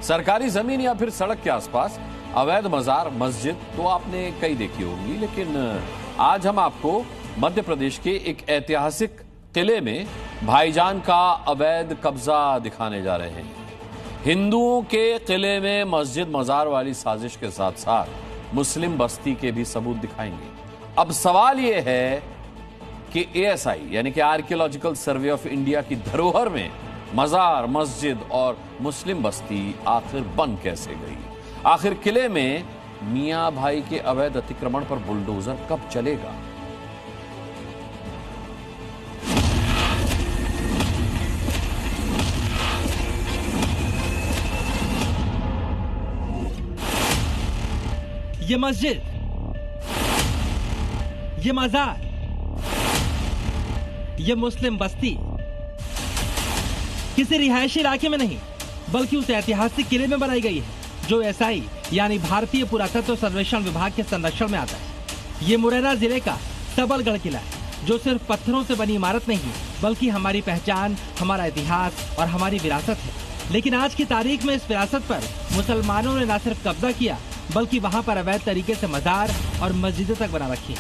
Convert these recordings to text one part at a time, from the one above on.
सरकारी जमीन या फिर सड़क के आसपास अवैध मजार मस्जिद तो आपने कई देखी होंगी, लेकिन आज हम आपको मध्य प्रदेश के एक ऐतिहासिक किले में भाईजान का अवैध कब्जा दिखाने जा रहे हैं। हिंदुओं के किले में मस्जिद मजार वाली साजिश के साथ साथ मुस्लिम बस्ती के भी सबूत दिखाएंगे। अब सवाल यह है कि एएसआई यानी कि आर्कियोलॉजिकल सर्वे ऑफ इंडिया की धरोहर में मजार, मस्जिद और मुस्लिम बस्ती आखिर बन कैसे गई? आखिर किले में मियां भाई के अवैध अतिक्रमण पर बुलडोजर कब चलेगा? ये मस्जिद, ये मजार, ये मुस्लिम बस्ती किसी रिहायशी इलाके में नहीं बल्कि उस ऐतिहासिक किले में बनाई गई है जो एसआई यानी भारतीय पुरातत्व सर्वेक्षण विभाग के संरक्षण में आता है। ये मुरैना जिले का सबलगढ़ किला है जो सिर्फ पत्थरों से बनी इमारत नहीं बल्कि हमारी पहचान, हमारा इतिहास और हमारी विरासत है। लेकिन आज की तारीख में इस विरासत पर मुसलमानों ने न सिर्फ कब्जा किया बल्कि वहाँ पर अवैध तरीके से मजार और मस्जिदें तक बना रखी है।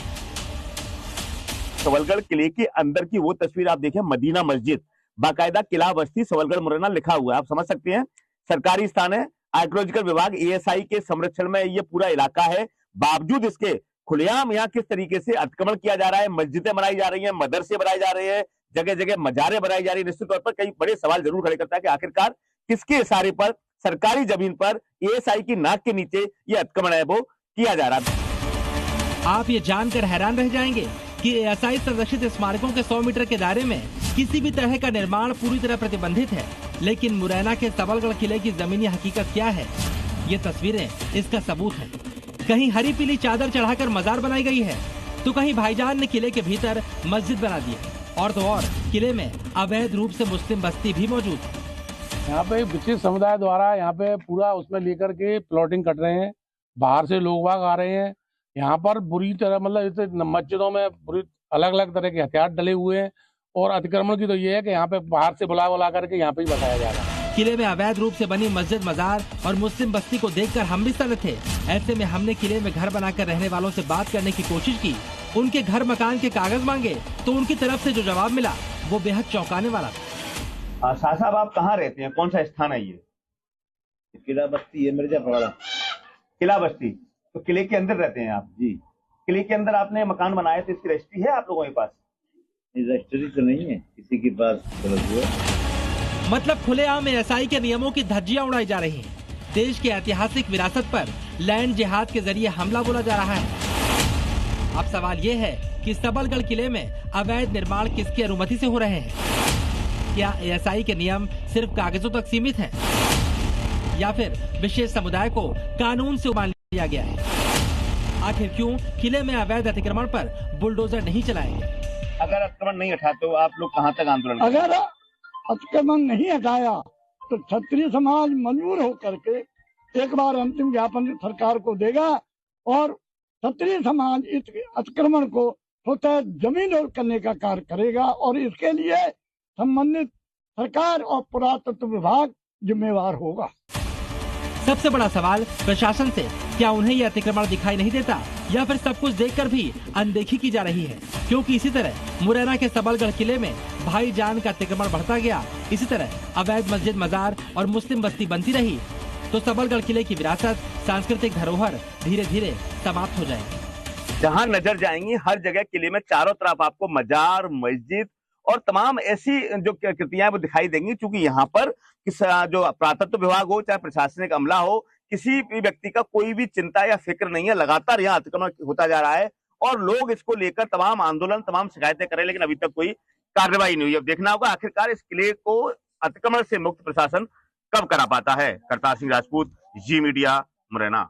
सबलगढ़ किले के अंदर की वो तस्वीर आप देखें, मदीना मस्जिद, बाकायदा किला बस्ती सबलगढ़ मुरैना लिखा हुआ है। आप समझ सकते हैं सरकारी स्थान है, आर्कियोलॉजिकल विभाग एएसआई के संरक्षण में ये पूरा इलाका है। बावजूद इसके खुलेआम यहाँ किस तरीके से अतिक्रमण किया जा रहा है, मस्जिदें बनाई जा रही हैं, मदरसे बनाए जा रहे हैं, जगह जगह मजारें बनाई जा रही है। निश्चित तौर पर कई बड़े सवाल जरूर खड़े करता है कि आखिरकार किसके इशारे पर सरकारी जमीन पर एएसआई की नाक के नीचे ये अतिक्रमण है वो किया जा रहा है। आप ये जानकर हैरान रह जाएंगे कि एएसआई संरक्षित स्मारकों के 100 मीटर के दायरे में किसी भी तरह का निर्माण पूरी तरह प्रतिबंधित है। लेकिन मुरैना के सबलगढ़ किले की जमीनी हकीकत क्या है, ये तस्वीरें इसका सबूत है। कहीं हरी पीली चादर चढ़ाकर मजार बनाई गई है तो कहीं भाईजान ने किले के भीतर मस्जिद बना दी है और तो और किले में अवैध रूप से मुस्लिम बस्ती भी मौजूद है। यहाँ पे विशिष्ट समुदाय द्वारा यहाँ पे पूरा उसमें लेकर के प्लॉटिंग कर रहे हैं। बाहर से लोग बाग आ रहे हैं यहाँ पर बुरी तरह, मतलब इस मस्जिदों में बुरी अलग अलग तरह के हथियार डले हुए हैं। और अतिक्रमण की तो ये है कि यहाँ पे बाहर से बुला करके यहाँ पे ही बताया जा रहा है। किले में अवैध रूप से बनी मस्जिद, मजार और मुस्लिम बस्ती को देखकर हम भी सन्न थे। ऐसे में हमने किले में घर बनाकर रहने वालों से बात करने की कोशिश की। उनके घर मकान के कागज मांगे तो उनकी तरफ से जो जवाब मिला वो बेहद चौंकाने वाला था। शाह साहब, आप कहाँ रहते हैं? कौन सा स्थान है ये? किला बस्ती है, मिर्जापुर किला बस्ती। तो किले के अंदर रहते हैं आप? जी। किले के अंदर आपने मकान बनाया तो इसकी रजिस्ट्री है आप लोगों के पास? रजिस्ट्री तो नहीं है किसी के पास। मतलब खुलेआम एएसआई के नियमों की धज्जियां उड़ाई जा रही हैं। देश की ऐतिहासिक विरासत पर लैंड जिहाद के जरिए हमला बोला जा रहा है। अब सवाल ये है कि सबलगढ़ किले में अवैध निर्माण किसकी अनुमति से हो रहे हैं? क्या एएसआई के नियम सिर्फ कागजों तक सीमित हैं? या फिर विशेष समुदाय को कानून से मान लिया गया है? आखिर क्यों किले में अवैध अतिक्रमण पर बुलडोजर नहीं चलाएंगे? अगर अतिक्रमण नहीं हटा तो आप लोग कहाँ तक आंदोलन करेंगे? अगर अतिक्रमण नहीं हटाया तो क्षत्रिय समाज मजबूर होकर के एक बार अंतिम ज्ञापन सरकार को देगा और क्षत्रिय समाज इस अतिक्रमण को स्वतः जमीन करने का कार्य करेगा और इसके लिए संबंधित सरकार और पुरातत्व विभाग जिम्मेवार होगा। सबसे बड़ा सवाल प्रशासन से, क्या उन्हें यह अतिक्रमण दिखाई नहीं देता या फिर सब कुछ देखकर भी अनदेखी की जा रही है? क्योंकि इसी तरह मुरैना के सबलगढ़ किले में भाईजान का अतिक्रमण बढ़ता गया, इसी तरह अवैध मस्जिद, मजार और मुस्लिम बस्ती बनती रही तो सबलगढ़ किले की विरासत, सांस्कृतिक धरोहर धीरे धीरे समाप्त हो जाएगी। जहाँ नजर जाएंगी हर जगह किले में चारों तरफ आपको मजार, मस्जिद और तमाम ऐसी जो कृतियां वो दिखाई देंगी। क्योंकि यहाँ पर जो पुरातत्व विभाग हो चाहे प्रशासनिक अमला हो, किसी भी व्यक्ति का कोई भी चिंता या फिक्र नहीं है। लगातार यहाँ अतिक्रमण होता जा रहा है और लोग इसको लेकर तमाम आंदोलन, तमाम शिकायतें करें, लेकिन अभी तक कोई कार्रवाई नहीं हुई। अब देखना होगा आखिरकार इस किले को अतिक्रमण से मुक्त प्रशासन कब करा पाता है। करतार सिंह राजपूत, जी मीडिया, मुरैना।